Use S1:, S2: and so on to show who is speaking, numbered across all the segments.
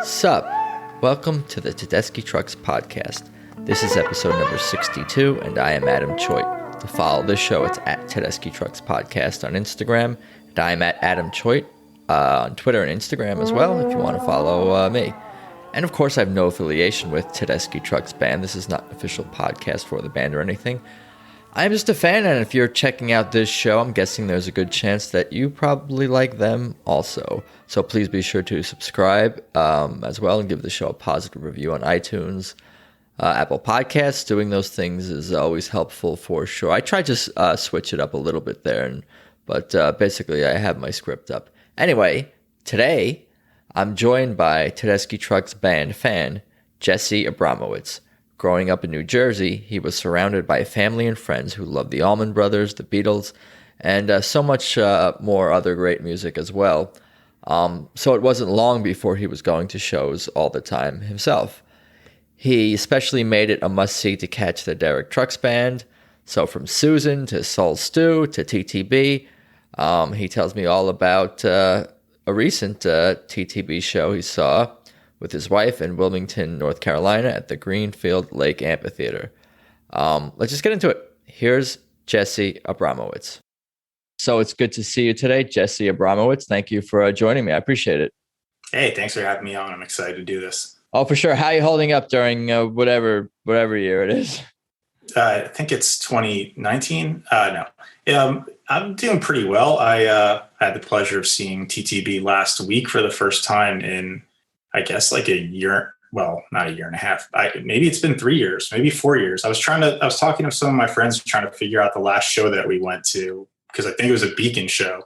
S1: Sup? Welcome to the Tedeschi Trucks podcast. This is episode number 62, and I am Adam Choit. To follow this show, it's at Tedeschi Trucks Podcast on Instagram, and I am at Adam Choit on Twitter and Instagram as well, if you want to follow me. And of course, I have no affiliation with Tedeschi Trucks Band. This is not an official podcast for the band or anything. I'm just a fan, and if you're checking out this show, I'm guessing there's a good chance that you probably like them also. So please be sure to subscribe as well and give the show a positive review on iTunes, Apple Podcasts. Doing those things is always helpful for sure. I try to switch it up a little bit there, but basically I have my script up. Anyway, today I'm joined by Tedeschi Trucks Band fan Jesse Abramowitz. Growing up in New Jersey, he was surrounded by family and friends who loved the Allman Brothers, the Beatles, and so much more other great music as well. So it wasn't long before he was going to shows all the time himself. He especially made it a must-see to catch the Derek Trucks Band. So from Susan to Soul Stew to TTB, he tells me all about a recent TTB show he saw with his wife in Wilmington, North Carolina at the Greenfield Lake Amphitheater. Let's just get into it. Here's Jesse Abramowitz. So it's good to see you today, Jesse Abramowitz. Thank you for joining me. I appreciate it.
S2: Hey, thanks for having me on. I'm excited to do this.
S1: Oh, for sure. How are you holding up during whatever year it is?
S2: I think it's 2019. No, I'm doing pretty well. I had the pleasure of seeing TTB last week for the first time in, I guess, like a year. Well, not a year and a half. Maybe it's been 3 years, maybe 4 years. I was talking to some of my friends trying to figure out the last show that we went to, because I think it was a Beacon show.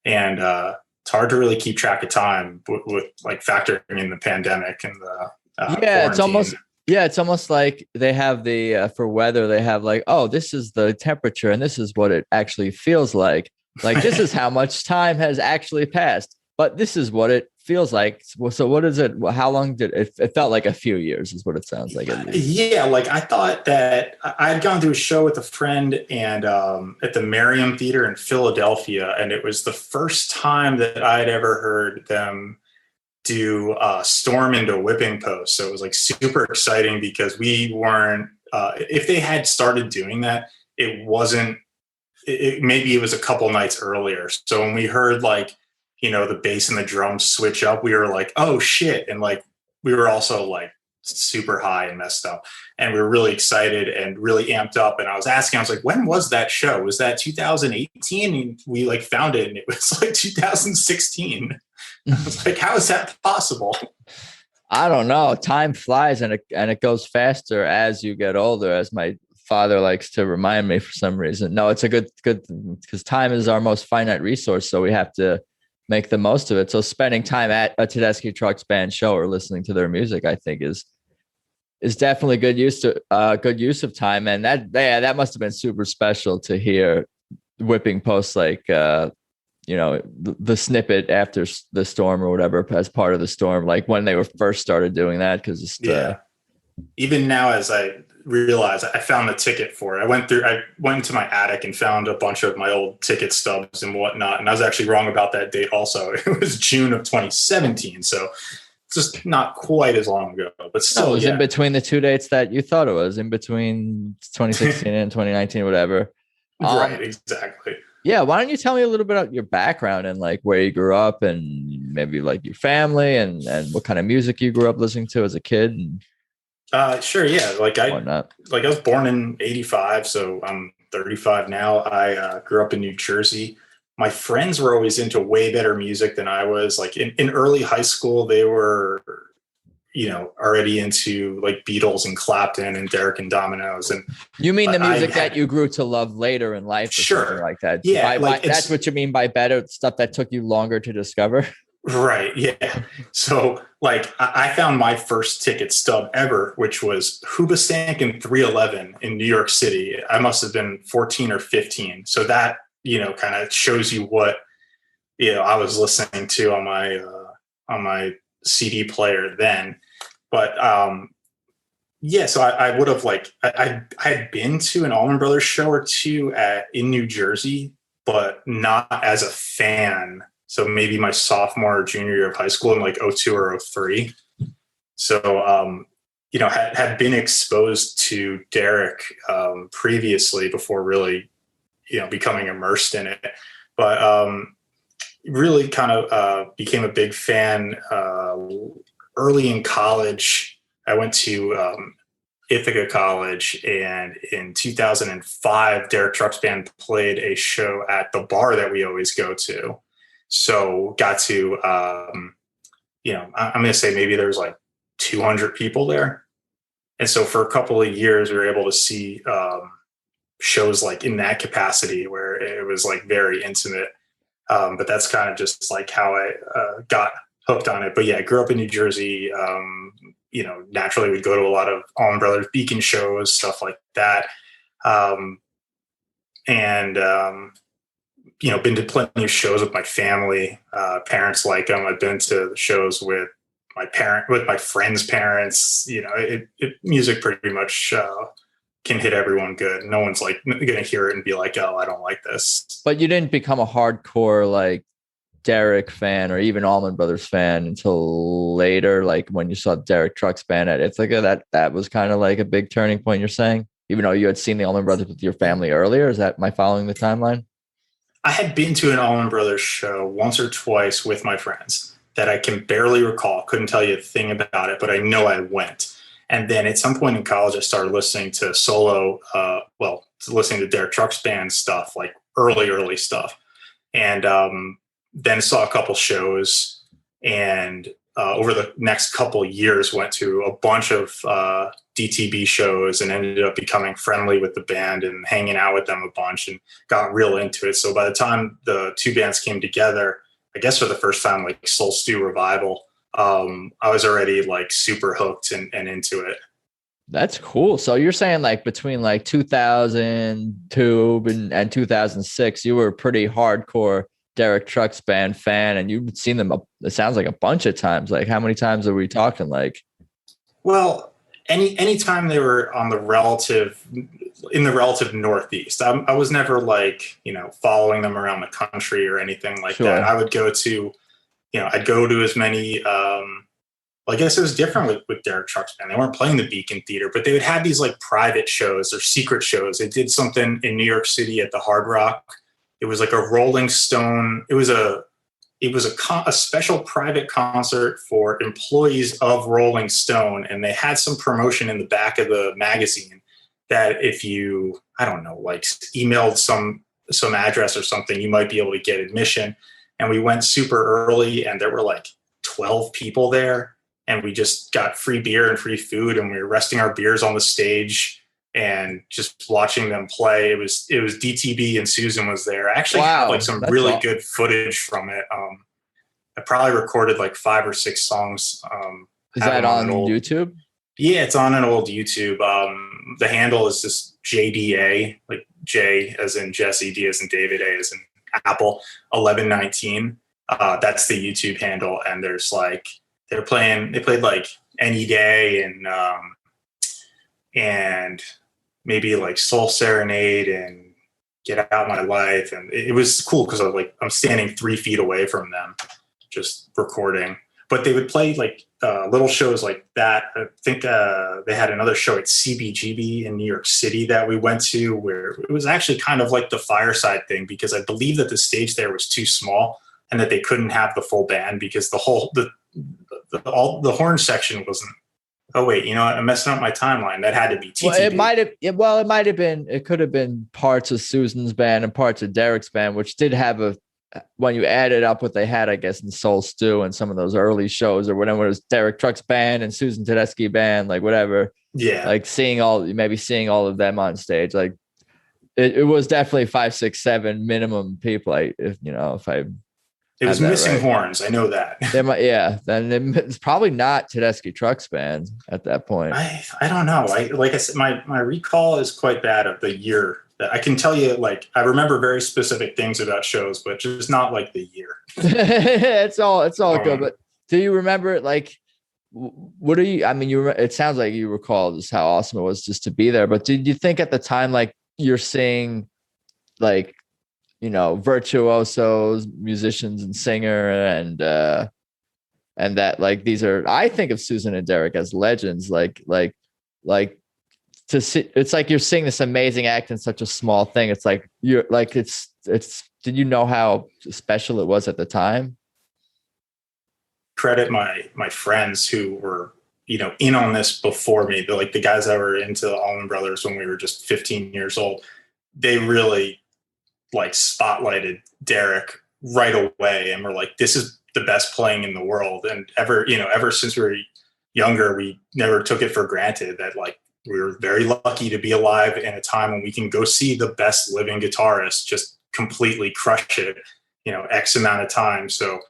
S2: And it's hard to really keep track of time with like factoring in the pandemic and the quarantine.
S1: It's almost like they have the for weather, they have like, oh, this is the temperature and this is what it actually feels like. Like this is how much time has actually passed, but this is what it feels like. So what is it? How long did it? It felt like a few years is what it sounds like.
S2: Yeah, like I thought that I had gone to a show with a friend and at the Merriam Theater in Philadelphia, and it was the first time that I'd ever heard them do Storm into Whipping Post. So it was like super exciting because we weren't. If they had started doing that, it wasn't. Maybe it was a couple nights earlier. So when we heard like, you know, the bass and the drums switch up, we were like, oh shit. And like, we were also like super high and messed up, and we were really excited and really amped up. And I was like, when was that show? Was that 2018? And we like found it and it was like 2016. I was like, how is that possible?
S1: I don't know. Time flies and it goes faster as you get older, as my father likes to remind me for some reason. No, it's a good thing, because time is our most finite resource. So we have to make the most of it. So spending time at a Tedeschi Trucks Band show or listening to their music, I think is definitely good use of time. And that must have been super special to hear Whipping Post, like, the snippet after the storm or whatever, as part of the storm, like when they were first started doing that. Cause
S2: even now, as I realized, I found the ticket for it. I went into my attic and found a bunch of my old ticket stubs and whatnot. And I was actually wrong about that date also. It was June of 2017. So it's just not quite as long ago, but still.
S1: It was in between the two dates that you thought it was, in between 2016 and 2019, whatever.
S2: Right, exactly.
S1: Yeah. Why don't you tell me a little bit about your background and like where you grew up and maybe like your family and what kind of music you grew up listening to as a kid? And
S2: sure. Yeah. I was born in 85, so I'm 35 now. I grew up in New Jersey. My friends were always into way better music than I was. Like in early high school, they were, already into like Beatles and Clapton and Derek and Dominoes. And
S1: you mean the music that you grew to love later in life? Or
S2: sure.
S1: Something like that.
S2: Yeah.
S1: That's what you mean by better stuff that took you longer to discover.
S2: Right. Yeah. So like I found my first ticket stub ever, which was Hoobastank and 311 in New York City. I must have been 14 or 15. So that, kind of shows you what, I was listening to on my CD player then. But so I would have I had been to an Allman Brothers show or two in New Jersey, but not as a fan. So maybe my sophomore or junior year of high school in like 02 or 03. So, had been exposed to Derek previously before really, becoming immersed in it. But really kind of became a big fan early in college. I went to Ithaca College, and in 2005, Derek Trucks Band played a show at the bar that we always go to. So got to, I'm going to say maybe there was like 200 people there. And so for a couple of years, we were able to see shows like in that capacity where it was like very intimate. But that's kind of just like how I got hooked on it. But yeah, I grew up in New Jersey. Naturally we'd go to a lot of Allman Brothers Beacon shows, stuff like that. Been to plenty of shows with my family. Parents like them. I've been to the shows with my friends' parents. Music pretty much can hit everyone good. No one's like going to hear it and be like, "Oh, I don't like this."
S1: But you didn't become a hardcore like Derek fan or even Allman Brothers fan until later, like when you saw Derek Trucks Band at Ithaca. That was kind of like a big turning point, you're saying, even though you had seen the Allman Brothers with your family earlier. Is that my following the timeline?
S2: I had been to an Allman Brothers show once or twice with my friends that I can barely recall. Couldn't tell you a thing about it, but I know I went. And then at some point in college, I started listening to listening to Derek Trucks Band stuff, like early stuff. And then saw a couple shows, and over the next couple years went to a bunch of DTB shows and ended up becoming friendly with the band and hanging out with them a bunch and got real into it. So by the time the two bands came together, I guess for the first time, like Soul Stew Revival, I was already like super hooked and into it.
S1: That's cool. So you're saying like between like 2002 and 2006, you were a pretty hardcore Derek Trucks Band fan, and you've seen them, it sounds like a bunch of times. Like how many times are we talking? Like,
S2: well, any time they were in the relative Northeast, I was never like, following them around the country or anything like
S1: sure.
S2: that. I would go to, I'd go to as many, I guess it was different with Derek Trucks Band. They weren't playing the Beacon Theater, but they would have these like private shows or secret shows. They did something in New York City at the Hard Rock. It was like a Rolling Stone. It was a special private concert for employees of Rolling Stone, and they had some promotion in the back of the magazine that if you, I don't know, like emailed some address or something, you might be able to get admission. And we went super early, and there were like 12 people there, and we just got free beer and free food, and we were resting our beers on the stage and just watching them play. It was DTB, and Susan was there. I actually have like some really good footage from it. I probably recorded like 5 or 6 songs.
S1: Is that on YouTube?
S2: Yeah, it's on an old YouTube. The handle is just JDA, like J as in Jesse, D as in David, A as in Apple, 1119. That's the YouTube handle. And there's like, they played like Any Day and maybe like Soul Serenade and Get Out My Life. And it was cool because I'm standing 3 feet away from them just recording. But they would play like little shows like that. I think they had another show at CBGB in New York City that we went to, where it was actually kind of like the fireside thing, because I believe that the stage there was too small and that they couldn't have the full band because the horn section wasn't. Oh wait, I'm messing up my timeline. That had to be TTB.
S1: It could have been parts of Susan's band and parts of Derek's band, which did have when you added up what they had, I guess, in Soul Stew and some of those early shows, or whatever, it was Derek Trucks Band and Susan Tedeschi Band, like whatever.
S2: Yeah.
S1: Like seeing all of them on stage. Like it was definitely 5, 6, 7 minimum people. It
S2: was missing horns. I know that.
S1: Then it's probably not Tedeschi Trucks Band at that point.
S2: I don't know. Like I said, my recall is quite bad of the year. I can tell you, like, I remember very specific things about shows, but just not like the year.
S1: It's all good. But do you remember it? Like, what are you? I mean, it sounds like you recall just how awesome it was just to be there. But did you think at the time, like, you're seeing, like, virtuosos, musicians, and singer, and and that like these are, I think of Susan and Derek as legends, like to see, it's like you're seeing this amazing act in such a small thing. It's like you're like did you know how special it was at the time?
S2: Credit my friends who were, you know, in on this before me. Like the guys that were into the Allman Brothers when we were just 15 years old. They really like spotlighted Derek right away and were like, this is the best playing in the world. And ever since we were younger, we never took it for granted that like we were very lucky to be alive in a time when we can go see the best living guitarist just completely crush it, you know, X amount of time. So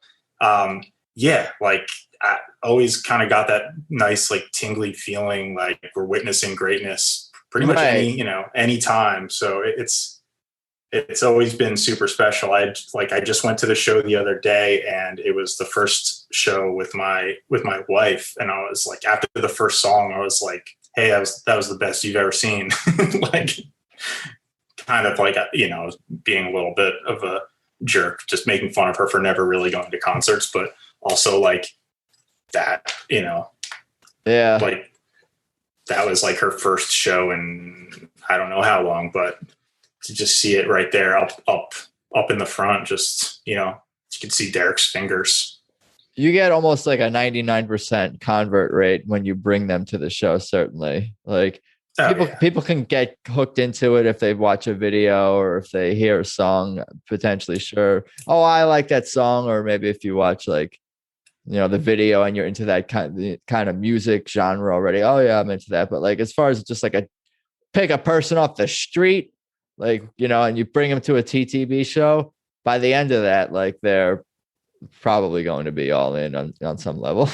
S2: yeah, like I always kind of got that nice, like tingly feeling like we're witnessing greatness pretty much any time. So it's always been super special. I just went to the show the other day and it was the first show with my wife. And I was like, after the first song, I was like, hey, that was the best you've ever seen. Like kind of like, you know, being a little bit of a jerk, just making fun of her for never really going to concerts, but also like that, you know,
S1: yeah,
S2: like that was like her first show in I don't know how long, but to just see it right there up in the front, just, you know, you can see Derek's fingers.
S1: You get almost like a 99% convert rate when you bring them to the show. Certainly, like people can get hooked into it if they watch a video or if they hear a song, potentially. Sure. Oh, I like that song. Or maybe if you watch like, you know, the video and you're into that kind of music genre already. Oh yeah, I'm into that. But like, as far as just like pick a person off the street, like, you know, and you bring them to a TTB show, by the end of that, like they're probably going to be all in on some level.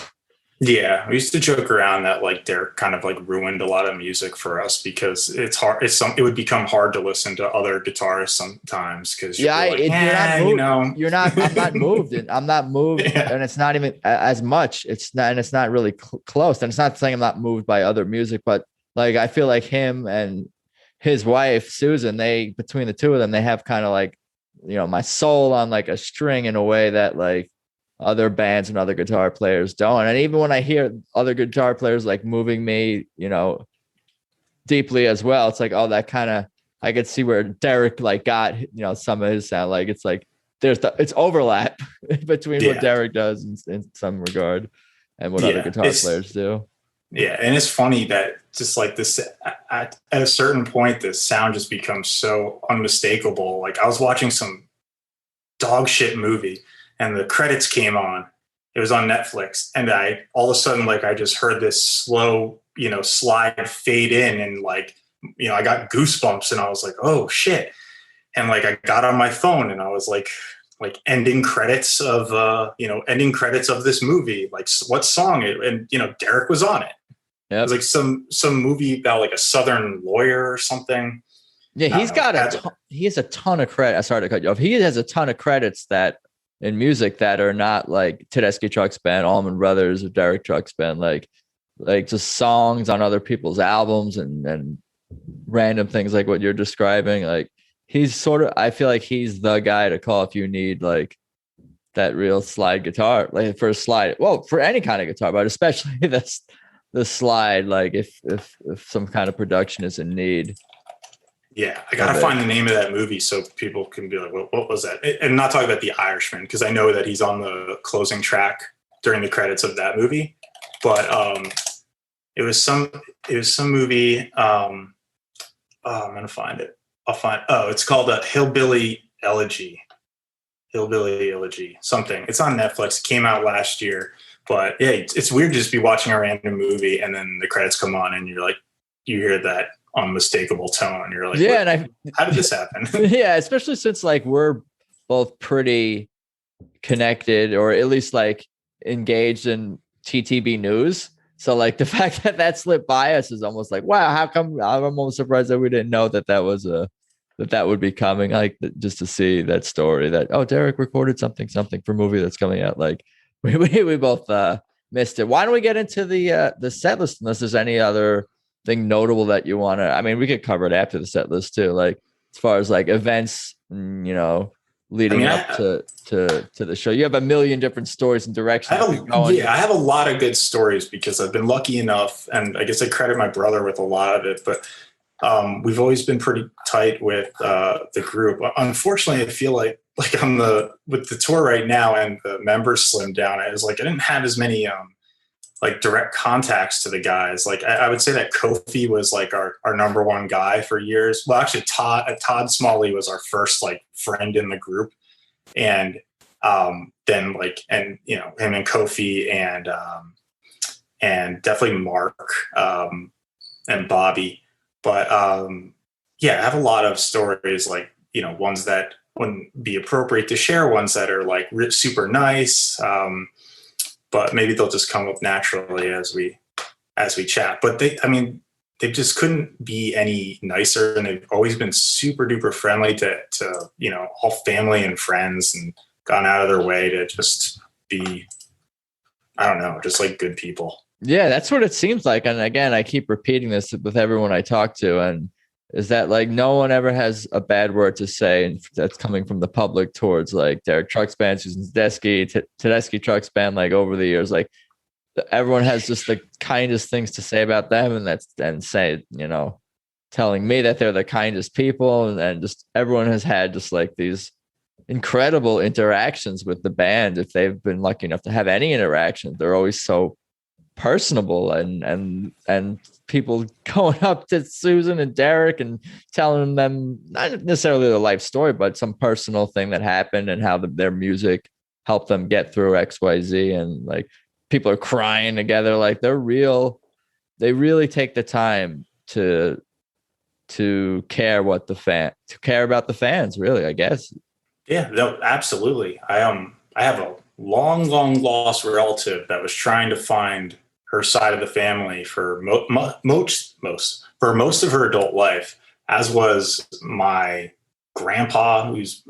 S2: Yeah, we used to joke around that like Derek kind of like ruined a lot of music for us because it's hard. It would become hard to listen to other guitarists sometimes because
S1: you're not moved.
S2: You know,
S1: I'm not moved. I'm not moved, yeah. And it's not even as much. It's not, and it's not really close. And it's not saying I'm not moved by other music, but like I feel like him and his wife Susan, they between the two of them, they have kind of like, you know, my soul on like a string in a way that like other bands and other guitar players don't. And even when I hear other guitar players like moving me, you know, deeply as well, it's like, oh, that kind of, I could see where Derek like got, you know, some of his sound. Like it's like it's overlap between what Derek does in some regard and what other guitar players do.
S2: Yeah, and it's funny that just like this, at a certain point, the sound just becomes so unmistakable. Like I was watching some dog shit movie and the credits came on. It was on Netflix. And all of a sudden, like I just heard this slow, you know, slide fade in and like, you know, I got goosebumps and I was like, oh shit. And like I got on my phone and I was like ending credits of this movie, like what song and you know, Derek was on it. Yep. It was like some movie about like a Southern lawyer or something.
S1: Yeah, he has a ton of credits. Sorry to cut you off. He has a ton of credits that in music that are not like Tedeschi Trucks Band, Allman Brothers, or Derek Trucks Band, like just songs on other people's albums and random things like what you're describing. Like he's sort of, I feel like he's the guy to call if you need like that real slide guitar, like for a slide. Well, for any kind of guitar, but especially the slide, like if some kind of production is in need.
S2: Yeah, I gotta find the name of that movie so people can be like, what was that? And not talking about The Irishman, because I know that he's on the closing track during the credits of that movie. But it was some movie. I'm gonna find it. It's called a Hillbilly Elegy. Hillbilly Elegy, something. It's on Netflix. It came out last year. But yeah, it's weird to just be watching a random movie and then the credits come on and you're like, you hear that unmistakable tone. You're like, yeah, and how did this happen?
S1: Yeah, especially since like we're both pretty connected or at least like engaged in TTB news. So like the fact that slipped by us is almost like, wow, how come? I'm almost surprised that we didn't know that was that would be coming. Like just to see that story that, oh, Derek recorded something for a movie that's coming out. Like we both missed it. Why don't we get into the set list unless there's any other thing notable that you want to, I mean, we could cover it after the set list too. Like as far as like events, you know, leading up to the show? You have a million different stories and directions.
S2: I have a lot of good stories because I've been lucky enough, and I guess I credit my brother with a lot of it, but we've always been pretty tight with the group. Unfortunately, I feel like with the tour right now and the members slimmed down, I didn't have as many like direct contacts to the guys. Like I would say that Kofi was like our number one guy for years. Well, actually Todd Smalley was our first like friend in the group. And then like, and you know, him and Kofi and definitely Mark and Bobby. But yeah, I have a lot of stories, like, you know, ones that wouldn't be appropriate to share, ones that are like super nice. But maybe they'll just come up naturally as we chat. But they just couldn't be any nicer, and they've always been super duper friendly to you know, all family and friends, and gone out of their way to just be, I don't know, just like good people.
S1: Yeah, that's what it seems like. And again, I keep repeating this with everyone I talk to, and is that like no one ever has a bad word to say, and that's coming from the public towards like their trucks band, Susan Tedeschi trucks band. Like over the years, like everyone has just the kindest things to say about them, and say, you know, telling me that they're the kindest people, and just everyone has had just like these incredible interactions with the band. If they've been lucky enough to have any interaction, they're always so personable, and people going up to Susan and Derek and telling them not necessarily their life story, but some personal thing that happened and how their music helped them get through XYZ. And like people are crying together. Like they really take the time to care about the fans, really, I guess.
S2: Yeah, no, absolutely. I have a long lost relative that was trying to find her side of the family for most of her adult life, as was my grandpa, who's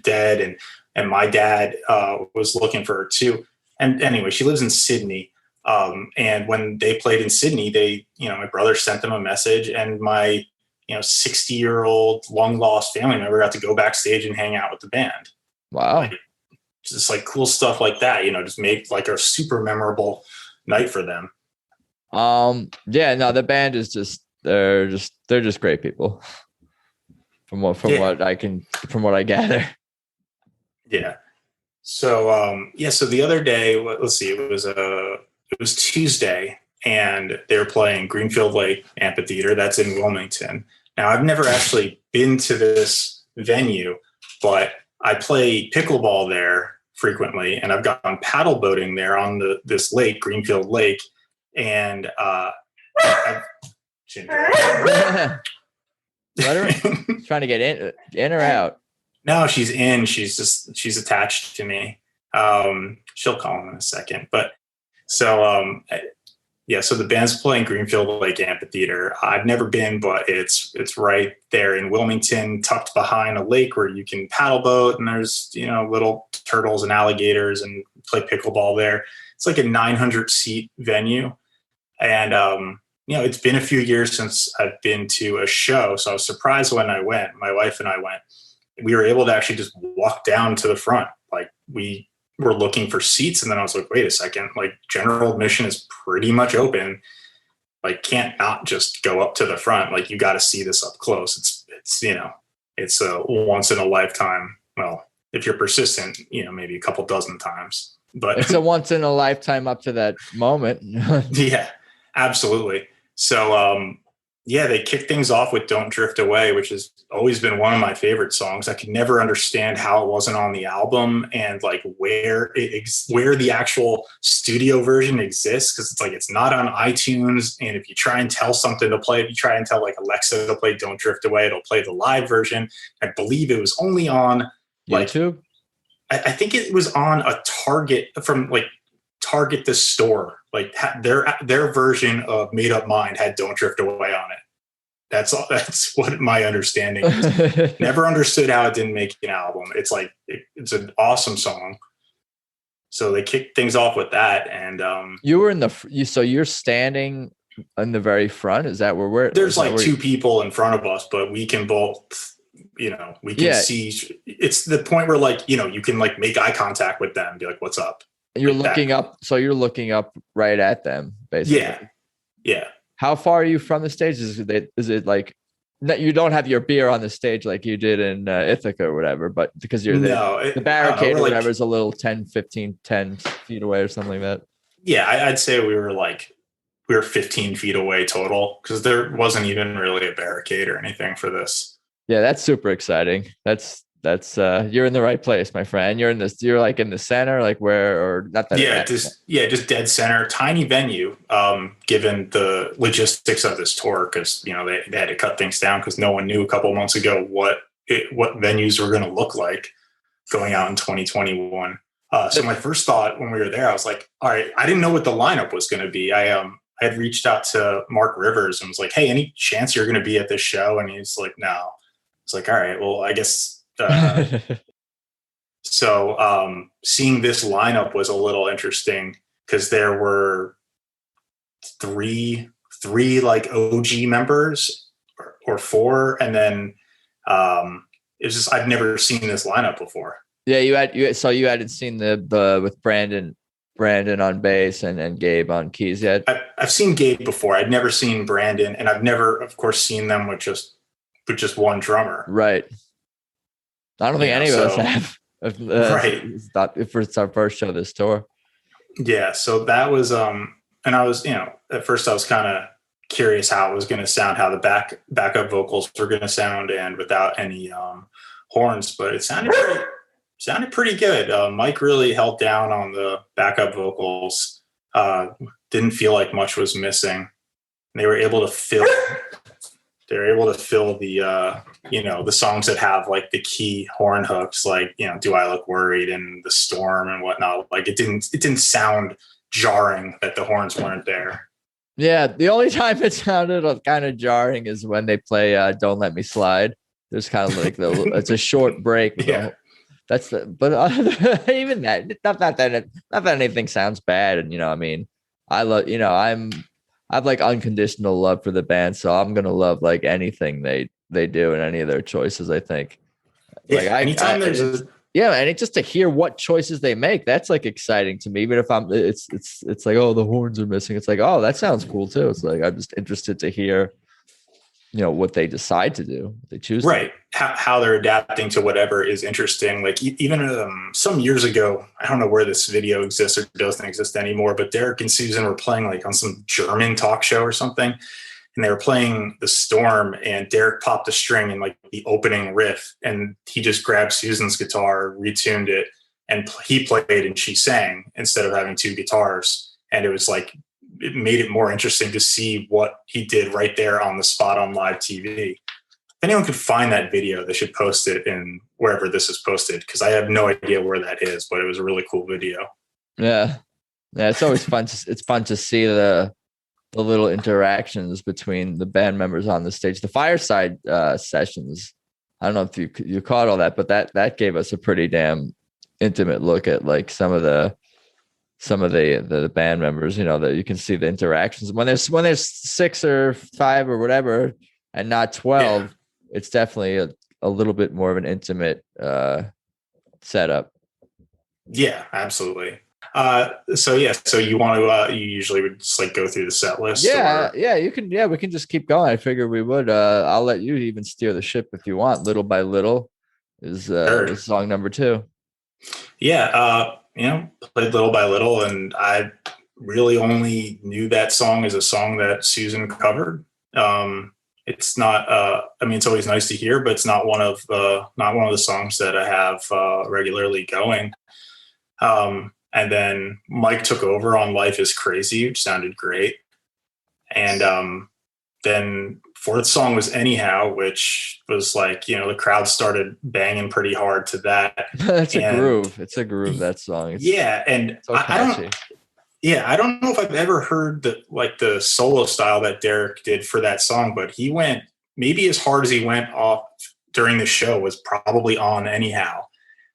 S2: dead, and my dad was looking for her too. And anyway, she lives in Sydney. And when they played in Sydney, my brother sent them a message, and my 60-year-old long lost family member got to go backstage and hang out with the band.
S1: Wow.
S2: Like, just like cool stuff like that, just made like a super memorable night for them.
S1: Yeah, no, the band is they're just great people from what I gather.
S2: Yeah. So so the other day, let's see, it was Tuesday, and they were playing Greenfield Lake Amphitheater. That's in Wilmington. Now, I've never actually been to this venue, but I play pickleball there frequently, and I've gone paddle boating there on this lake, Greenfield Lake, and
S1: trying to get in or out.
S2: No, she's in. She's attached to me. She'll call him in a second. But so so the band's playing Greenfield Lake Amphitheater. I've never been, but it's right there in Wilmington, tucked behind a lake where you can paddle boat, and there's little turtles and alligators, and play pickleball there. It's like a 900-seat venue, and it's been a few years since I've been to a show, so I was surprised when I went. My wife and I went. We were able to actually just walk down to the front. Like, we were looking for seats, and then I was like, wait a second, like, general admission is pretty much open. Like, can't not just go up to the front. Like, you got to see this up close. It's a once in a lifetime. Well, if you're persistent, maybe a couple dozen times, but
S1: it's a once in a lifetime up to that moment.
S2: Yeah, absolutely. So, they kicked things off with Don't Drift Away, which has always been one of my favorite songs. I could never understand how it wasn't on the album, and like where the actual studio version exists. Cause it's like, it's not on iTunes. And if you try and tell something to play, if you try and tell like Alexa to play Don't Drift Away, it'll play the live version. I believe it was only on like
S1: YouTube.
S2: I think it was on a Target, from like Target the store. Like their version of Made Up Mind had Don't Drift Away on it. That's all. That's what my understanding is. Never understood how it didn't make an album. It's like, it's an awesome song. So they kicked things off with that. And
S1: you were so you're standing in the very front. Is that where we're?
S2: There's like two people in front of us, but we can both we can see. It's the point where like, you can like make eye contact with them and be like, what's up?
S1: You're
S2: like
S1: looking
S2: that.
S1: up. So you're looking up right at them, basically.
S2: Yeah.
S1: How far are you from the stage? Is it like you don't have your beer on the stage like you did in Ithaca or whatever, but because you're the barricade or whatever is a little 10 feet away or something like that.
S2: Yeah, I'd say we were 15 feet away total because there wasn't even really a barricade or anything for this.
S1: Yeah, that's super exciting. That's you're in the right place, my friend. You're like in the center, like where, or not that.
S2: Yeah, just dead center, tiny venue. Given the logistics of this tour, because they had to cut things down because no one knew a couple months ago what venues were going to look like going out in 2021. So my first thought when we were there, I was like, all right, I didn't know what the lineup was going to be. I had reached out to Mark Rivers and was like, hey, any chance you're going to be at this show? And he's like, no. It's like, all right, well, I guess. So seeing this lineup was a little interesting because there were three like OG members or four, and then it's just I've never seen this lineup before.
S1: Yeah, you hadn't seen the with Brandon on bass and Gabe on keys yet.
S2: I've seen Gabe before. I'd never seen Brandon, and I've never, of course, seen them with just one drummer.
S1: Right. I don't think any of us have.
S2: Right.
S1: If it's our first show this tour.
S2: Yeah. So that was, and I was, at first I was kind of curious how it was going to sound, how the backup vocals were going to sound, and without any horns, but it sounded pretty good. Mike really held down on the backup vocals. Didn't feel like much was missing. They were able to fill the the songs that have like the key horn hooks, like Do I Look Worried and The Storm and whatnot. Like it didn't sound jarring that the horns weren't there.
S1: Yeah, the only time it sounded kind of jarring is when they play Don't Let Me Slide. There's kind of like it's a short break.
S2: Yeah.
S1: But even that, not that anything sounds bad. And I mean, I love I've like unconditional love for the band, so I'm gonna love like anything they do and any of their choices. I think.
S2: Yeah, like anytime there's
S1: and it's just to hear what choices they make, that's like exciting to me. Even if it's like, oh, the horns are missing. It's like, oh, that sounds cool too. It's like I'm just interested to hear, what they decide to do, what they choose.
S2: Right. How they're adapting to whatever is interesting. Like even some years ago, I don't know where this video exists or doesn't exist anymore, but Derek and Susan were playing like on some German talk show or something. And they were playing The Storm, and Derek popped a string in like the opening riff, and he just grabbed Susan's guitar, retuned it, and he played and she sang instead of having two guitars. And it was like, it made it more interesting to see what he did right there on the spot on live TV. If anyone could find that video, they should post it in wherever this is posted, because I have no idea where that is, but it was a really cool video.
S1: Yeah. It's always fun. It's fun to see the little interactions between the band members on the stage. The fireside sessions, I don't know if you caught all that, but that gave us a pretty damn intimate look at like some of the band members, that you can see the interactions when there's 6 or 5 or whatever and not 12. Yeah. It's definitely a little bit more of an intimate setup.
S2: Yeah, absolutely. So you want to you usually would just like go through the set list?
S1: You can. Yeah, we can just keep going. I figured we would. I'll let you even steer the ship if you want. Little by Little is song number 2.
S2: Yeah, played Little by Little, and I really only knew that song as a song that Susan covered. It's not. It's always nice to hear, but it's not one of the songs that I have regularly going. And then Mike took over on Life is Crazy, which sounded great. And then fourth song was Anyhow, which was like, the crowd started banging pretty hard to that.
S1: That's a groove. It's a groove, that song.
S2: And so I don't know if I've ever heard the solo style that Derek did for that song, but he went maybe as hard as he went off during the show was probably on Anyhow.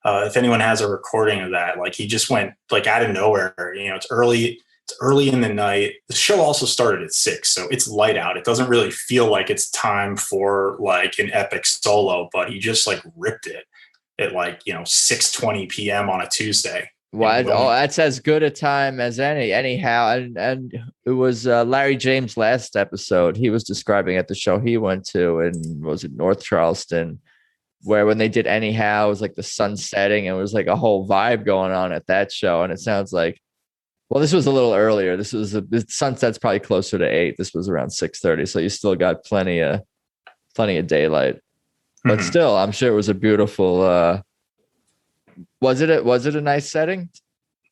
S2: If anyone has a recording of that, like he just went like out of nowhere, it's early It's early in the night. The show also started at 6, so it's light out. It doesn't really feel like it's time for like an epic solo, but he just like ripped it at like, 6:20 p.m. on a Tuesday.
S1: What? Oh, that's as good a time as any. Anyhow, and it was Larry James' last episode. He was describing at the show he went to, and was it North Charleston, where when they did Anyhow, it was like the sun setting, and it was like a whole vibe going on at that show. And it sounds like, well, this was a little earlier. The sunset's probably closer to 8. This was around 6:30, so you still got plenty of daylight. But still, I'm sure it was a beautiful. Was it a nice setting?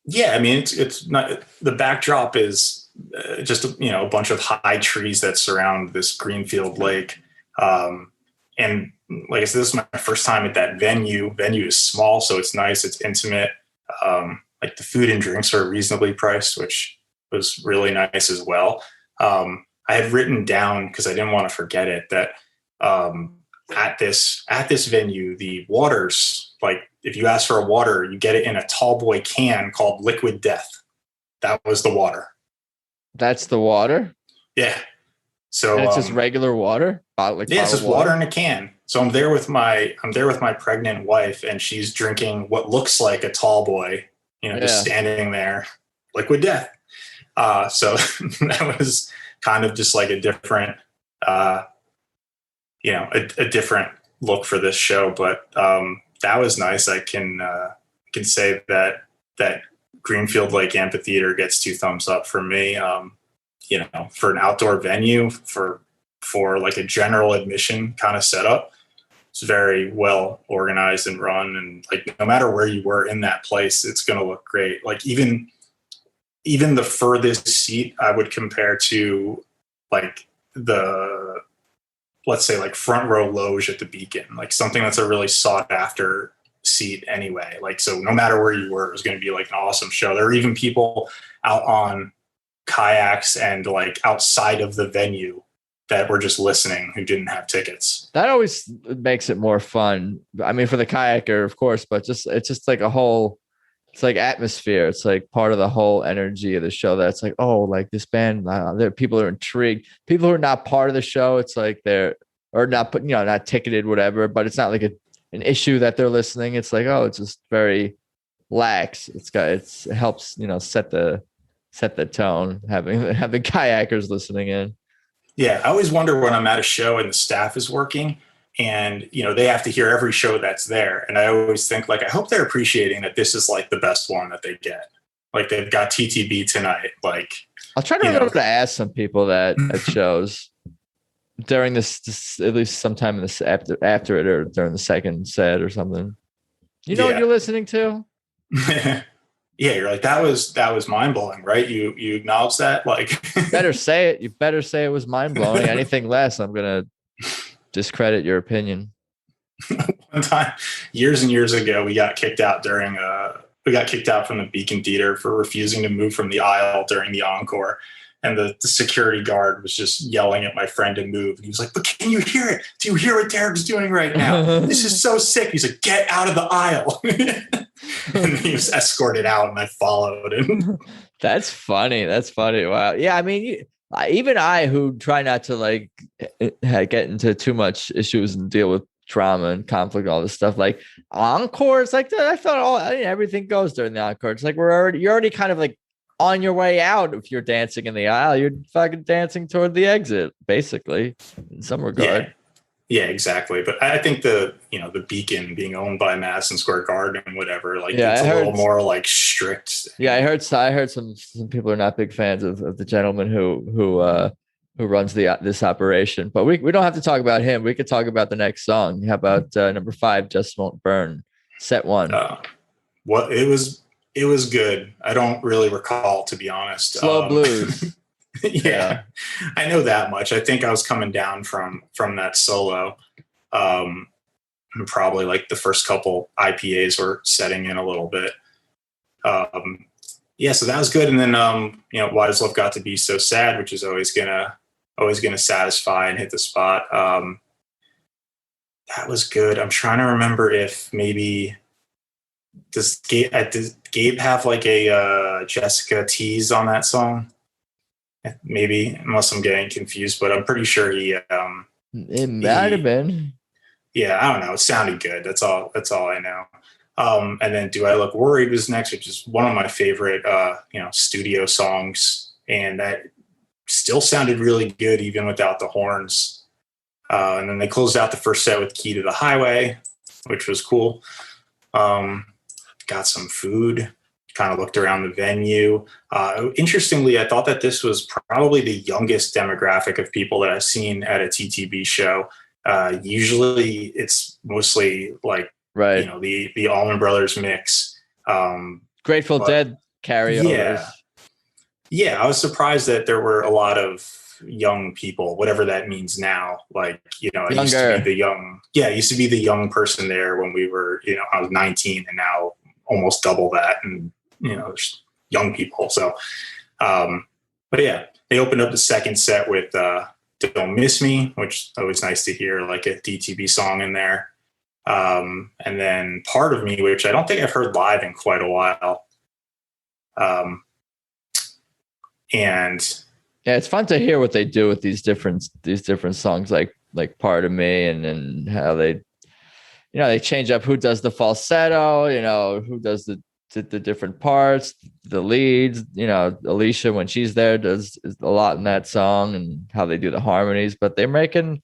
S2: Yeah, I mean, it's not. The backdrop is just a bunch of high trees that surround this greenfield lake, and like I said, this is my first time at that venue. Venue is small, so it's nice. It's intimate. Like the food and drinks are reasonably priced, which was really nice as well. I had written down, because I didn't want to forget it, that at this venue, the waters, like if you ask for a water, you get it in a tall boy can called Liquid Death. That was the water.
S1: That's the water?
S2: Yeah. So
S1: and it's just regular water?
S2: It's just water in a can. So I'm there with my pregnant wife, and she's drinking what looks like a tall boy, just standing there, Liquid Death. So that was kind of just like a different, a different look for this show. But that was nice. I can say that Greenfield Lake Amphitheater gets 2 thumbs up for me. For an outdoor venue, for like a general admission kind of setup, it's very well organized and run. And like, no matter where you were in that place, it's going to look great. Like even the furthest seat I would compare to like let's say like front row loge at the Beacon, like something that's a really sought after seat anyway. Like, so no matter where you were, it was going to be like an awesome show. There were even people out on kayaks and like outside of the venue that were just listening who didn't have tickets.
S1: That always makes it more fun. I mean, for the kayaker, of course, but it's just like it's like atmosphere. It's like part of the whole energy of the show. That's like, oh, like this band, there people are intrigued. People who are not part of the show, it's like they're not ticketed, whatever. But it's not like an issue that they're listening. It's like, oh, it's just very lax. It helps set the tone having kayakers listening in.
S2: Yeah, I always wonder when I'm at a show and the staff is working, and they have to hear every show that's there, and I always think like, I hope they're appreciating that this is like the best one that they get. Like they've got TTB tonight. Like,
S1: I'll try to remember to ask some people that at shows during this at least sometime in this after it, or during the second set or something. What you're listening to?
S2: Yeah, you're like, that was mind blowing, right? You acknowledge that, like.
S1: Better say it. You better say it was mind blowing. Anything less, I'm gonna discredit your opinion.
S2: One time, years and years ago, we got kicked out from the Beacon Theater for refusing to move from the aisle during the encore. And the security guard was just yelling at my friend to move. And he was like, but can you hear it? Do you hear what Derek's doing right now? This is so sick. He's like, get out of the aisle. And he was escorted out, and I followed him.
S1: That's funny. Wow. Yeah. I mean, even I, who try not to like get into too much issues and deal with drama and conflict, all this stuff, like encores, like I thought everything goes during the encore. It's like you're already kind of like on your way out. If you're dancing in the aisle, you're fucking dancing toward the exit, basically, in some regard.
S2: Yeah, exactly. But I think the Beacon being owned by Madison Square Garden and whatever, like it's a little more like strict. Yeah,
S1: I heard some people are not big fans of the gentleman who runs this operation. But we don't have to talk about him. We could talk about the next song. How about number 5, Just Won't Burn, set 1?
S2: It was good. I don't really recall, to be honest.
S1: Slow blues.
S2: Yeah, I know that much. I think I was coming down from that solo. And probably like the first couple IPAs were setting in a little bit. So that was good. And then Why Does Love Got to Be So Sad, which is always gonna satisfy and hit the spot. That was good. I'm trying to remember if maybe Does Gabe have like a Jessica tease on that song? Maybe, unless I'm getting confused, but I'm pretty sure
S1: It might have
S2: he
S1: been.
S2: yeah, I don't know. It sounded good. That's all I know. And then "Do I Look Worried" was next, which is one of my favorite studio songs, and that still sounded really good even without the horns. And then they closed out the first set with "Key to the Highway," which was cool. Got some food, kind of looked around the venue. Interestingly, I thought that this was probably the youngest demographic of people that I've seen at a TTB show. Usually it's mostly like,
S1: Right.
S2: the Allman Brothers mix.
S1: Grateful Dead carryovers.
S2: Yeah. I was surprised that there were a lot of young people, whatever that means now. Like, I used to be the young person there when we were, I was 19, and now almost double that. And, there's young people. So, but yeah, they opened up the second set with "Don't Miss Me," which is always nice to hear, like a DTB song in there. And then "Part of Me," which I don't think I've heard live in quite a while. And
S1: yeah, it's fun to hear what they do with these different songs, like "Part of Me," and how they, they change up who does the falsetto, who does the different parts, the leads. Alicia, when she's there, does a lot in that song, and how they do the harmonies. But they're making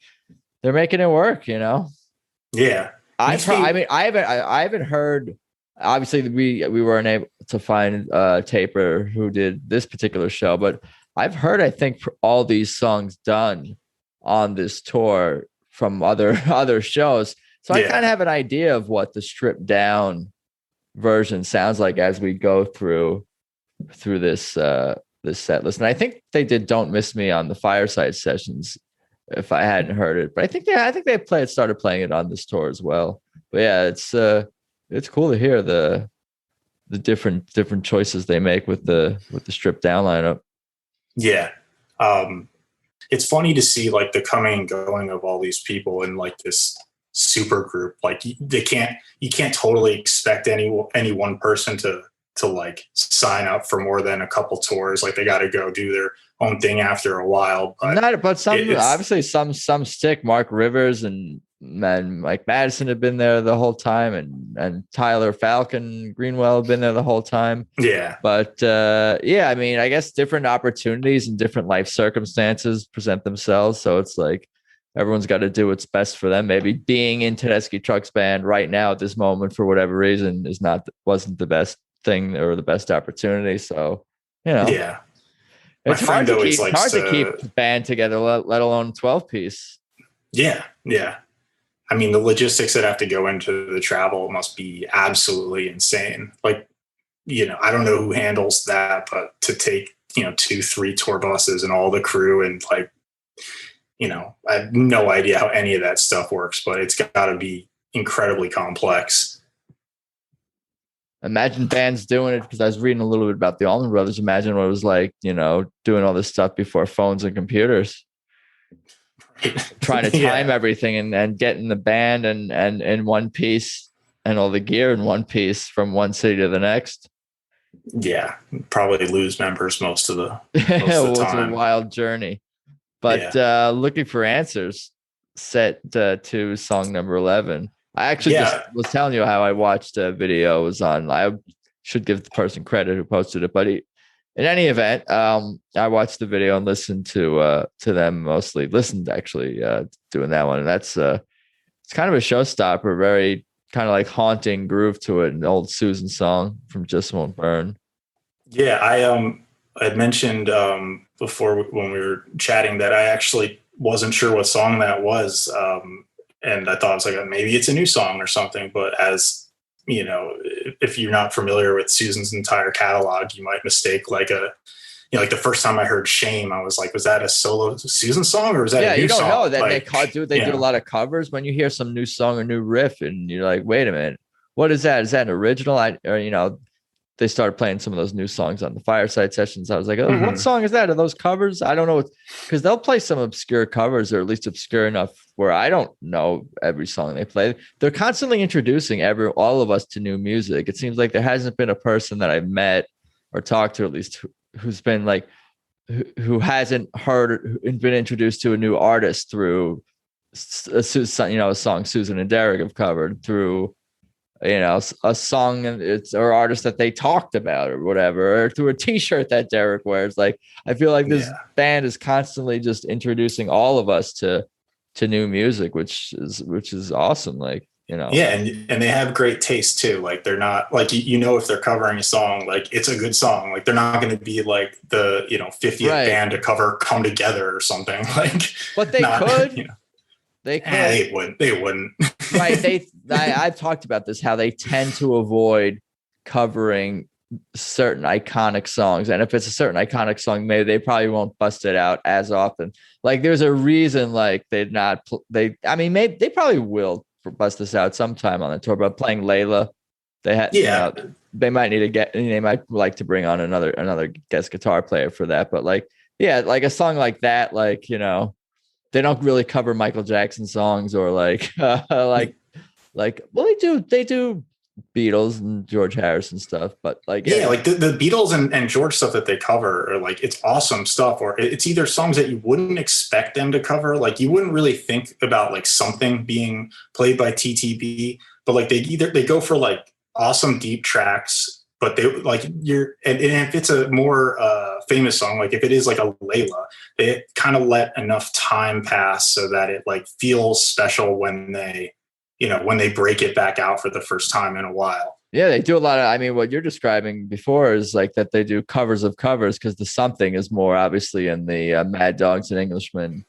S1: it work.
S2: Yeah.
S1: I haven't heard. Obviously, we weren't able to find a taper who did this particular show, but I've heard, I think, for all these songs done on this tour from other shows. So I kind of have an idea of what the stripped down version sounds like as we go through this set list. And I think they did "Don't Miss Me" on the Fireside Sessions, if I hadn't heard it. But I think they started playing it on this tour as well. But yeah, it's cool to hear the different choices they make with the stripped down lineup.
S2: Yeah. It's funny to see like the coming and going of all these people in like this super group. Like you can't totally expect any one person to like sign up for more than a couple tours. Like they got to go do their own thing after a while.
S1: But some obviously some stick. Mark Rivers and Mike Madison have been there the whole time, and Tyler Falcon Greenwell have been there the whole time.
S2: Yeah.
S1: But I mean, I guess different opportunities and different life circumstances present themselves. So it's like everyone's got to do what's best for them. Maybe being in Tedeschi Trucks Band right now at this moment, for whatever reason, wasn't the best thing or the best opportunity. So,
S2: yeah,
S1: it's hard to keep the band together, let alone 12-piece.
S2: Yeah. I mean, the logistics that have to go into the travel must be absolutely insane. Like, I don't know who handles that, but to take, 2-3 tour buses and all the crew, and like, I have no idea how any of that stuff works, but it's got to be incredibly complex.
S1: Imagine bands doing it, because I was reading a little bit about the Allman Brothers. Imagine what it was like, doing all this stuff before phones and computers. Trying to time everything and getting the band and in one piece and all the gear in one piece from one city to the next.
S2: Yeah, probably lose members most of the time.
S1: It's a wild journey. But looking for answers, set to song number 11. I actually just was telling you how I watched a video. It was on. I should give the person credit who posted it, but in any event, I watched the video and listened to them mostly. Listened actually doing that one, and that's it's kind of a showstopper. Very kind of like haunting groove to it. An old Susan song from Just Won't Burn.
S2: Yeah, I mentioned before when we were chatting that I actually wasn't sure what song that was. And I thought it was like, maybe it's a new song or something. But as if you're not familiar with Susan's entire catalog, you might mistake like like the first time I heard "Shame," I was like, was that a solo Susan song or was that a new song?
S1: Yeah, you don't know that
S2: like,
S1: they do a lot of covers. When you hear some new song or new riff and you're like, wait a minute, what is that? Is that an original? they started playing some of those new songs on the fireside sessions. I was like, oh, what song is that? Are those covers? I don't know. Because they'll play some obscure covers, or at least obscure enough where I don't know every song they play. They're constantly introducing all of us to new music. It seems like there hasn't been a person that I've met or talked to, at least, who's been like, who hasn't heard and been introduced to a new artist through a song Susan and Derek have covered, through a song or artist that they talked about or whatever, or through a t-shirt that Derek wears. Like, I feel like this band is constantly just introducing all of us to new music, which is awesome. Like,
S2: Yeah. And they have great taste too. Like, they're not like, if they're covering a song, like it's a good song. Like, they're not going to be like the, 50th band to cover Come Together or something. Like,
S1: but they could. They
S2: could. They wouldn't.
S1: Right. I've talked about this, how they tend to avoid covering certain iconic songs. And if it's a certain iconic song, maybe they probably won't bust it out as often. Like, there's a reason, like, maybe they probably will bust this out sometime on the tour, but playing Layla, they might need to they might like to bring on another guest guitar player for that. But like a song like that, like, they don't really cover Michael Jackson songs, or like well, they do Beatles and George Harrison stuff, but like
S2: like the Beatles and George stuff that they cover are like, it's awesome stuff, or it's either songs that you wouldn't expect them to cover. Like, you wouldn't really think about like something being played by TTB, but like they go for like awesome deep tracks, but they like and if it's a more famous song, like if it is like a Layla, they kind of let enough time pass so that it like feels special when they break it back out for the first time in a while.
S1: Yeah, they do a lot of, what you're describing before is like that they do covers of covers, because the something is more obviously in the Mad Dogs and Englishmen,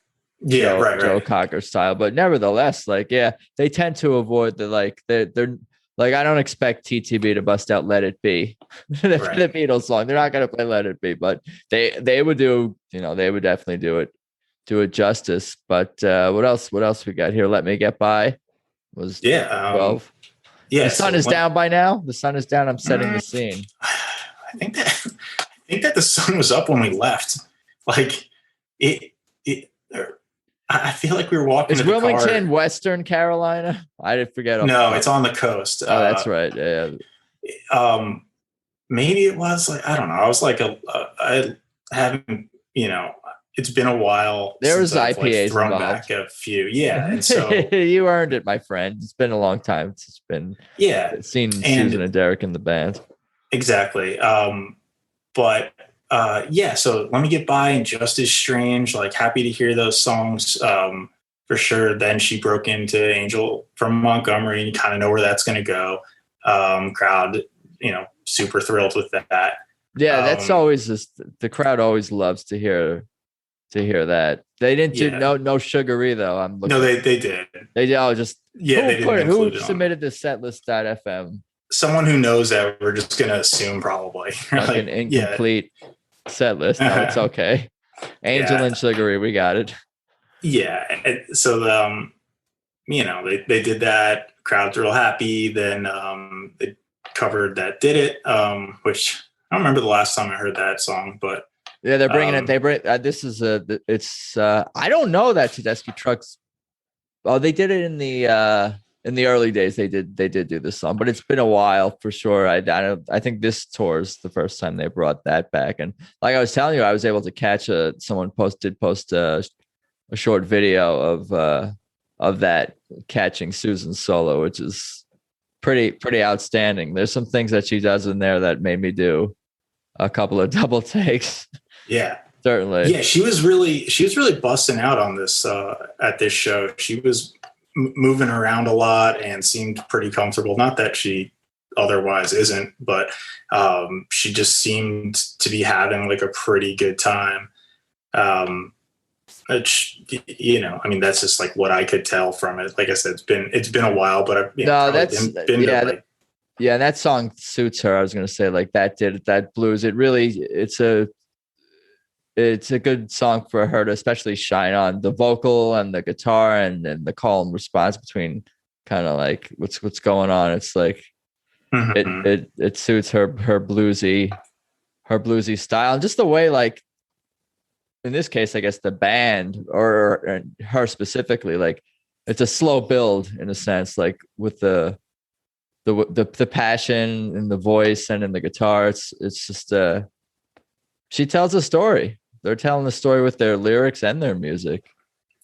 S1: Joe Cocker style. But nevertheless, like, they tend to avoid the, like, they're like, I don't expect TTB to bust out Let It Be, the Beatles song. They're not going to play Let It Be, but they would do, they would definitely do it justice. But what else we got here? Let Me Get By was 12. The sun is down by now. The sun is down. I'm setting the scene.
S2: I think that the sun was up when we left. Like, I feel like we were walking.
S1: Is Wilmington, Western Carolina? I did forget.
S2: No, it's on the coast.
S1: Oh, that's right. Yeah.
S2: Maybe it was like, I don't know. I was like, I haven't, it's been a while.
S1: There was IPAs
S2: thrown
S1: involved.
S2: Back a few, and so
S1: you earned it, my friend. It's been a long time since it's been seen Susan and Derek in the band.
S2: Exactly. But so Let Me Get By and Just As Strange. Like, happy to hear those songs for sure. Then she broke into Angel from Montgomery, and you kind of know where that's going to go. Crowd, super thrilled with that.
S1: Yeah, that's always just, the crowd always loves to hear that. They didn't do no sugary though.
S2: They did.
S1: They did. Oh, just who submitted to setlist.fm?
S2: Someone who knows that we're just gonna assume probably
S1: like an incomplete set list. No, it's okay. Angel and sugary, we got it.
S2: Yeah. So they did that. Crowd's real happy. Then they covered That Did It, which I don't remember the last time I heard that song, but
S1: yeah, they're bringing it. They bring this is I don't know that Tedeschi Trucks. Oh, they did it in the early days. They did do this song, but it's been a while for sure. I think this tour is the first time they brought that back. And like I was telling you, I was able to catch someone post a short video of that catching Susan's solo, which is pretty outstanding. There's some things that she does in there that made me do a couple of double takes.
S2: Yeah,
S1: certainly.
S2: Yeah, she was really busting out on this at this show. She was moving around a lot and seemed pretty comfortable. Not that she otherwise isn't, but she just seemed to be having like a pretty good time. Which, that's just like what I could tell from it. Like I said, it's been a while, but
S1: that song suits her. I was going to say, like, that blues. It really, it's a good song for her to especially shine on. The vocal and the guitar and the call and response between kind of like what's going on. It's like,
S2: Mhm.
S1: it suits her bluesy style, and just the way, like in this case, I guess the band or her specifically, like it's a slow build in a sense, like with the passion in the voice and in the guitar. It's just she tells a story. They're telling the story with their lyrics and their music.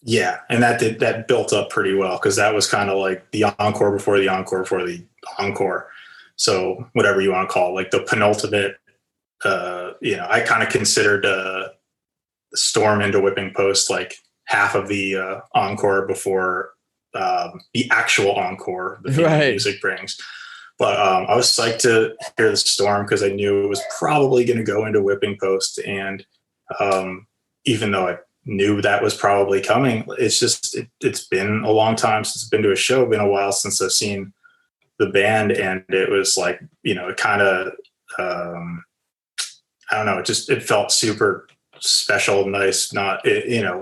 S2: Yeah, and that built up pretty well because that was kind of like the encore before the encore before the encore. So whatever you want to call it, like the penultimate. I kind of considered Storm into Whipping Post like half of the encore before the actual encore the theme
S1: Right.
S2: music brings. But I was psyched to hear the Storm because I knew it was probably going to go into Whipping Post, and even though I knew that was probably coming, it's been a long time since I've been to a show, been a while since I've seen the band, and it was like, it kind of I don't know, it felt super special, nice, not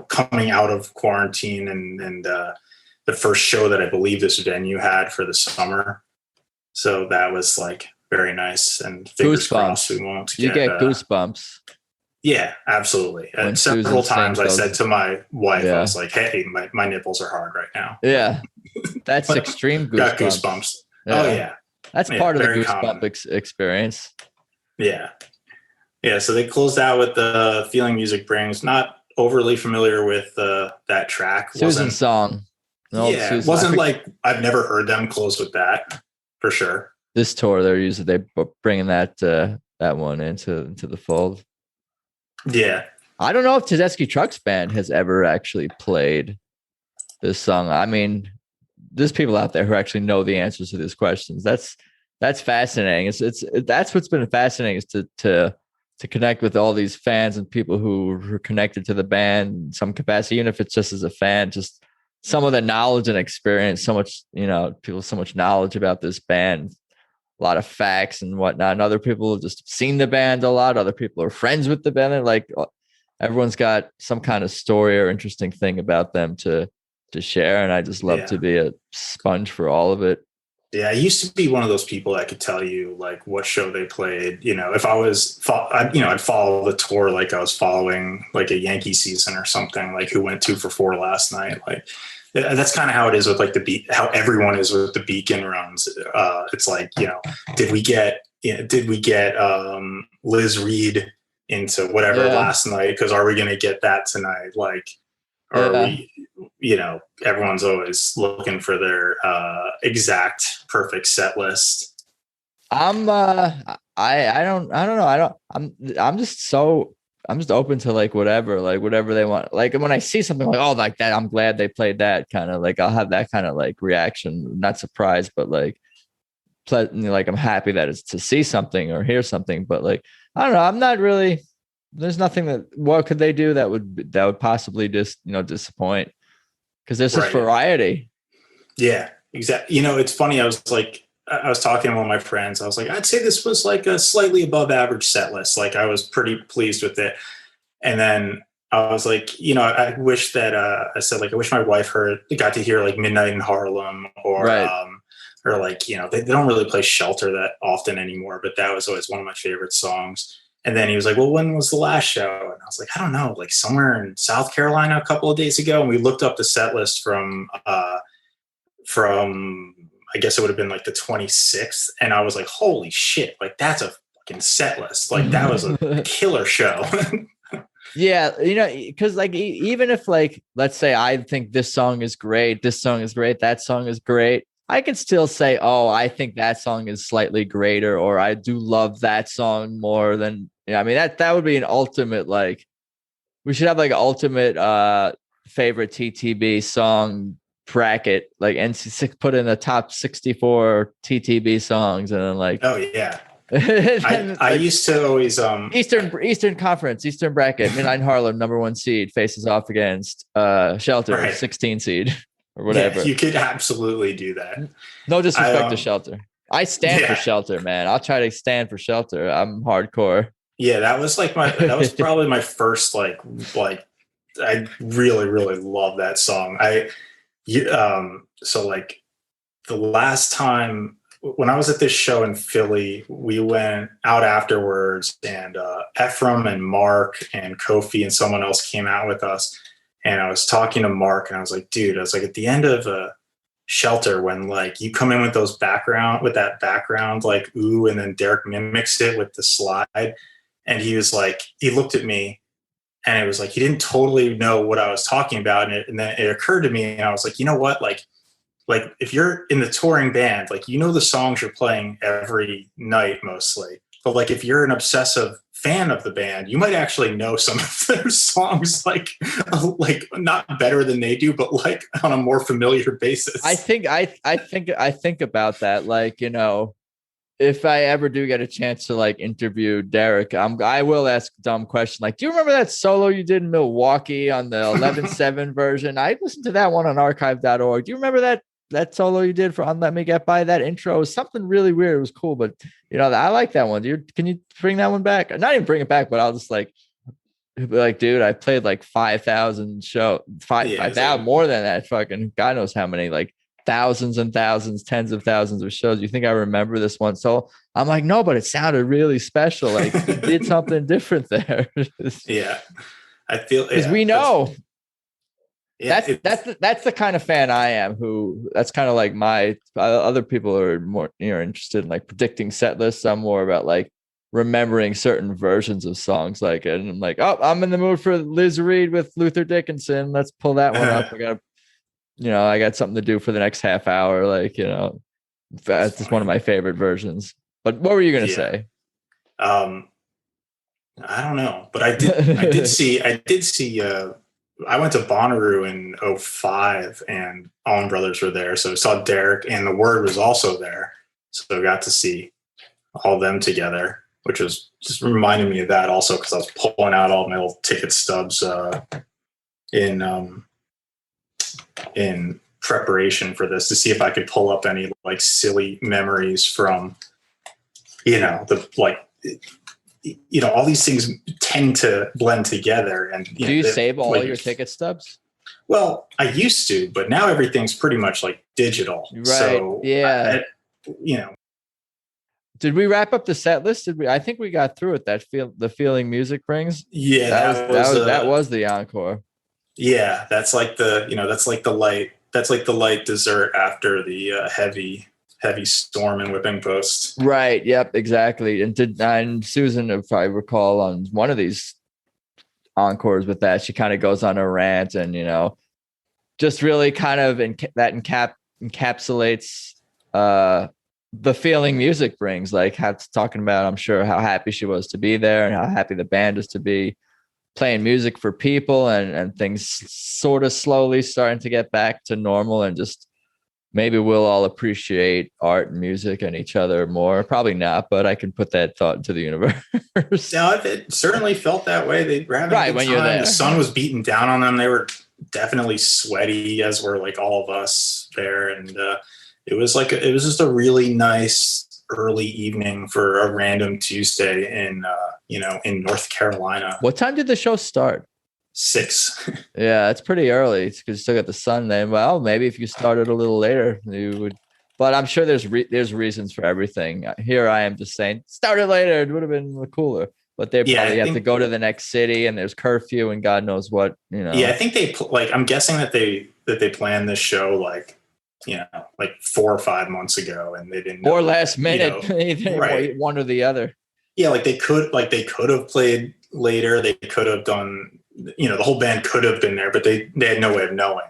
S2: coming out of quarantine, and the first show that I believe this venue had for the summer. So that was like very nice, and fingers crossed we won't
S1: you get goosebumps.
S2: Yeah, absolutely.
S1: When
S2: Several
S1: Susan
S2: times I
S1: sings
S2: said to my wife,
S1: Yeah.
S2: I was like, hey, my nipples are hard right now.
S1: Yeah. That's extreme goosebumps.
S2: Got goosebumps.
S1: Yeah.
S2: Oh yeah.
S1: That's part of the
S2: very
S1: goosebump experience.
S2: Yeah. Yeah. So they closed out with the Feeling Music Brings. Not overly familiar with that track.
S1: Susan's song.
S2: Yeah. Susan. Wasn't like, I've never heard them close with that for sure.
S1: This tour, they're bringing that one into the fold.
S2: Yeah.
S1: I don't know if Tedeschi Trucks Band has ever actually played this song. I mean, there's people out there who actually know the answers to these questions. That's fascinating. That's what's been fascinating, is to connect with all these fans and people who are connected to the band in some capacity, even if it's just as a fan, just some of the knowledge and experience, so much, people, so much knowledge about this band, a lot of facts and whatnot. And other people have just seen the band a lot. Other people are friends with the band. And like, everyone's got some kind of story or interesting thing about them to share. And I just love to be a sponge for all of it.
S2: Yeah, I used to be one of those people that could tell you like what show they played. If I was, I'd follow the tour like I was following like a Yankee season or something, like who went 2 for 4 last night. Like that's kind of how it is with like how everyone is with the Beacon runs. It's like, did we get Liz Reed into whatever last night? Because are we going to get that tonight? Like, are we? Everyone's always looking for their exact perfect set list.
S1: I'm just open to like whatever they want. Like when I see something like, oh, like that, I'm glad they played that, kind of like I'll have that kind of like reaction, not surprised, but like like I'm happy that it's to see something or hear something. But like, I don't know, I'm not really, there's nothing what could they do that would possibly just, disappoint, because there's just variety.
S2: Yeah, exactly. It's funny. I was talking to one of my friends. I was like, I'd say this was like a slightly above average set list. Like I was pretty pleased with it. And then I was like, I wish that I said like, I wish my wife got to hear like Midnight in Harlem or like, they don't really play Shelter that often anymore, but that was always one of my favorite songs. And then he was like, well, when was the last show? And I was like, I don't know, like somewhere in South Carolina a couple of days ago. And we looked up the set list from I guess it would have been like the 26th. And I was like, holy shit, like that's a fucking set list. Like that was a killer show.
S1: Yeah. Because like, even if like, let's say I think this song is great, that song is great, I can still say, oh, I think that song is slightly greater, or I do love that song more than, I mean, that would be an ultimate, like, we should have like an ultimate favorite TTB song bracket, like NC6, put in the top 64 TTB songs, and then like,
S2: oh yeah. I used to always
S1: Eastern Conference, Eastern bracket, Midnight in Harlem, number 1 seed, faces off against Shelter, 16 seed. Or whatever.
S2: Yeah, you could absolutely do that.
S1: No disrespect to Shelter. I stand for Shelter, man. I'll try to stand for Shelter. I'm hardcore.
S2: Yeah, that was probably my first like I really, really love that song. So like the last time when I was at this show in Philly, we went out afterwards, and Ephraim and Mark and Kofi and someone else came out with us. And I was talking to Mark, and I was like, dude, I was like, at the end of Shelter, when like you come in with that background, like, ooh, and then Derek mimics it with the slide. And he was like, he looked at me, and it was like, he didn't totally know what I was talking about. And then it occurred to me, and I was like, you know what? Like if you're in the touring band, like, you know, the songs you're playing every night mostly, but like, if you're an obsessive fan of the band, you might actually know some of their songs, like not better than they do, but like on a more familiar basis.
S1: I think about that. Like, you know, if I ever do get a chance to like interview Derek, I will ask a dumb question. Like, do you remember that solo you did in Milwaukee on the 11/7 version? I listened to that one on archive.org. Do you remember that solo you did for on Let Me Get By? That intro was something really weird. It was cool, but you know, I like that one. Can you bring that one back? Not even bring it back, but I'll just like, dude, I played like 5,000 5,000 more than that. Fucking God knows how many, like thousands and thousands, tens of thousands of shows. You think I remember this one? So I'm like, no, but it sounded really special. Like, you did something different there.
S2: Yeah, I feel,
S1: because we know. Yeah, that's the kind of fan I am. Who that's kind of like my other people are more, you know, interested in like predicting set lists. I'm more about like remembering certain versions of songs. Like, and I'm like, oh, I'm in the mood for Liz Reed with Luther Dickinson. Let's pull that one up. I got something to do for the next half hour. Like, you know, that's just one of my favorite versions. But what were you going to say?
S2: I don't know, but I did see. I went to Bonnaroo in 2005, and Allman Brothers were there. So I saw Derek, and The Word was also there. So I got to see all them together, which was just reminded me of that also, because I was pulling out all my little ticket stubs in preparation for this to see if I could pull up any like silly memories from, you know, all these things tend to blend together. And
S1: do you save all your ticket stubs?
S2: Well, I used to, but now everything's pretty much like digital.
S1: Right.
S2: So
S1: yeah. Did we wrap up the set list? I think we got through it. The feeling music brings.
S2: Yeah.
S1: That was the encore.
S2: Yeah. That's like the light dessert after the heavy storm and whipping post.
S1: Right. Yep. Exactly. And Susan, if I recall, on one of these encores with that, she kind of goes on a rant, and, you know, just really kind of encapsulates the feeling music brings, like talking about, I'm sure, how happy she was to be there and how happy the band is to be playing music for people, and things sort of slowly starting to get back to normal, and just maybe we'll all appreciate art and music and each other more. Probably not, but I can put that thought into the universe.
S2: No, it certainly felt that way. They were having a good time. The sun was beating down on them. They were definitely sweaty, as were like all of us there. And it was just a really nice early evening for a random Tuesday in North Carolina.
S1: What time did the show start?
S2: 6.
S1: Yeah, it's pretty early. It's because you still got the sun then. Well, maybe if you started a little later, you would. But I'm sure there's reasons for everything. Here I am just saying, started later, it would have been cooler. But they probably have to go to the next city, and there's curfew and God knows what, you know.
S2: Yeah, I think I'm guessing that they planned this show like 4 or 5 months ago, and they didn't know,
S1: or last minute,
S2: right.
S1: One or the other.
S2: Yeah, they could have played later. They could have done. The whole band could have been there, but they had no way of knowing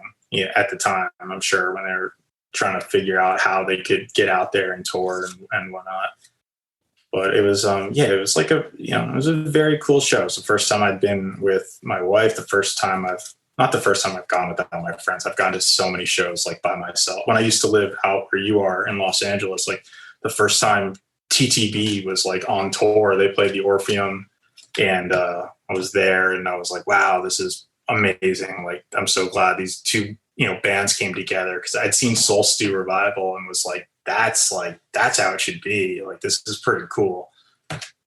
S2: at the time, I'm sure, when they were trying to figure out how they could get out there and tour and whatnot. But it was, it was like it was a very cool show. It's the first time I'd been with my wife. Not the first time I've gone without my friends. I've gone to so many shows like by myself. When I used to live out where you are in Los Angeles, like the first time TTB was like on tour, they played the Orpheum, and I was there, and I was like, wow, this is amazing. Like, I'm so glad these two, bands came together, because I'd seen Soul Stew Revival and was like, that's how it should be. Like, this is pretty cool.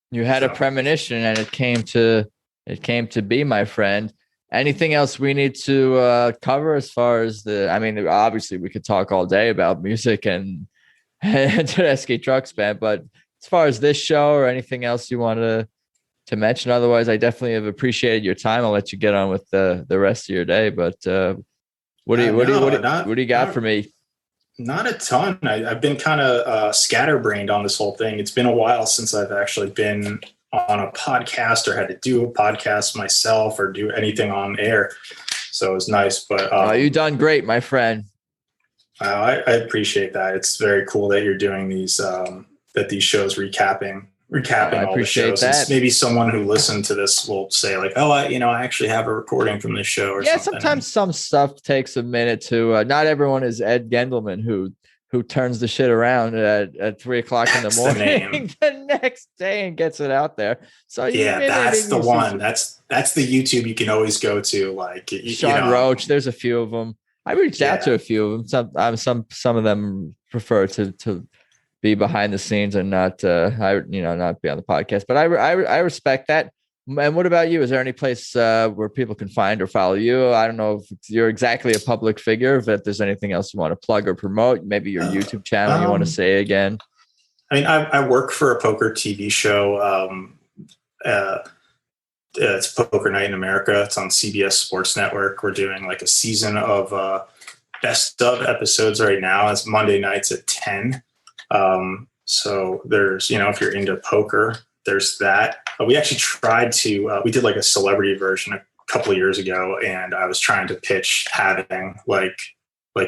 S1: You had a premonition, and it came to be, my friend. Anything else we need to cover as far as obviously we could talk all day about music and Tedeschi Trucks Band. But as far as this show or anything else you wanted to mention, otherwise, I definitely have appreciated your time. I'll let you get on with the rest of your day. But what do you got for me?
S2: Not a ton. I've been kind of scatterbrained on this whole thing. It's been a while since I've actually been on a podcast or had to do a podcast myself or do anything on air. So it was nice. But
S1: you've done great, my friend.
S2: I appreciate that. It's very cool that you're doing these these shows recapping all the shows. That. Maybe someone who listened to this will say like, oh, I actually have a recording from this show or something.
S1: Sometimes some stuff takes a minute to, not everyone is Ed Gendelman who turns the shit around at 3:00 in the morning the next day and gets it out there. So
S2: that's the one. That's the YouTube you can always go to. Like
S1: Sean Roach, there's a few of them. I reached out to a few of them. Some of them prefer to be behind the scenes and not be on the podcast. But I respect that. And what about you? Is there any place where people can find or follow you? I don't know if you're exactly a public figure. If there's anything else you want to plug or promote, maybe your YouTube channel you want to say again.
S2: I mean, I work for a poker TV show. It's Poker Night in America. It's on CBS Sports Network. We're doing like a season of best of episodes right now. It's Monday nights at 10. So there's, if you're into poker, there's that. We actually tried to, we did like a celebrity version a couple of years ago, and I was trying to pitch having like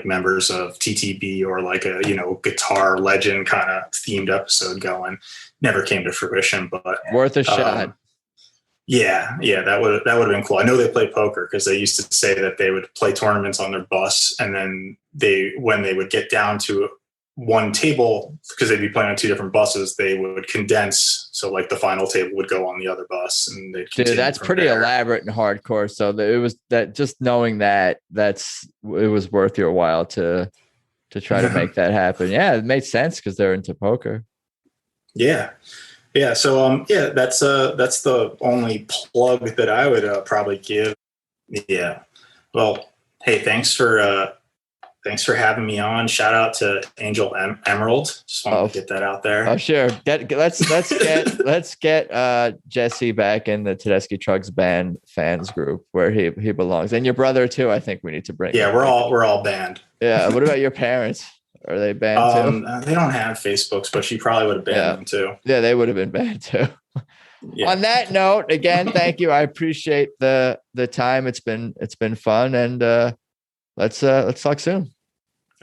S2: members of TTB or like a, guitar legend kind of themed episode going. Never came to fruition, but
S1: worth a shot.
S2: Yeah, that would have been cool. I know they play poker because they used to say that they would play tournaments on their bus, and then when they would get down to one table, because they'd be playing on two different buses, they would condense. So like the final table would go on the other bus, and they'd continue.
S1: Dude, that's pretty elaborate and hardcore. So it was that, just knowing that it was worth your while to try to make that happen. Yeah, it made sense because they're into poker.
S2: Yeah. So that's the only plug that I would probably give. Yeah. Well, hey, thanks for having me on. Shout out to Angel Emerald. Just wanted to get that out there.
S1: Oh, sure. Let's get Jesse back in the Tedeschi Trucks Band fans group where he belongs, and your brother too. I think we need to bring.
S2: Yeah, we're all banned.
S1: Yeah. What about your parents? Are they banned too?
S2: They don't have Facebooks, but she probably would have banned them too.
S1: Yeah, they would have been banned too.
S2: Yeah.
S1: On that note, again, thank you. I appreciate the time. It's been fun, and let's talk soon.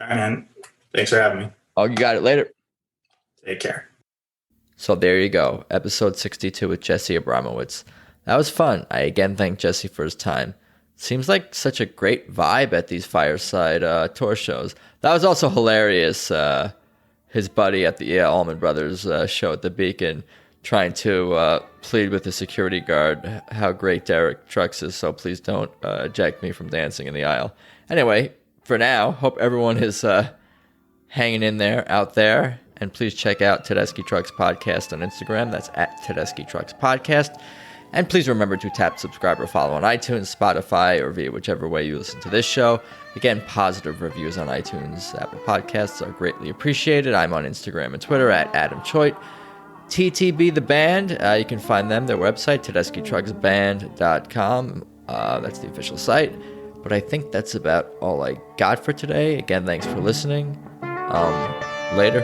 S2: All right, man. Thanks for having me.
S1: Oh, you got it. Later.
S2: Take care.
S1: So there you go. Episode 62 with Jesse Abramowitz. That was fun. I again thank Jesse for his time. Seems like such a great vibe at these fireside tour shows. That was also hilarious. His buddy at the Allman Brothers show at the Beacon trying to plead with the security guard how great Derek Trucks is, so please don't eject me from dancing in the aisle. Anyway, for now, hope everyone is hanging in there out there. And please check out Tedeschi Trucks Podcast on Instagram. That's at Tedeschi Trucks Podcast. And please remember to tap subscribe or follow on iTunes, Spotify, or via whichever way you listen to this show. Again, positive reviews on iTunes, Apple Podcasts are greatly appreciated. I'm on Instagram and Twitter at Adam Choit. TTB the band, you can find them, their website, TedeschiTrucksBand.com. That's the official site. But I think that's about all I got for today. Again, thanks for listening. Later.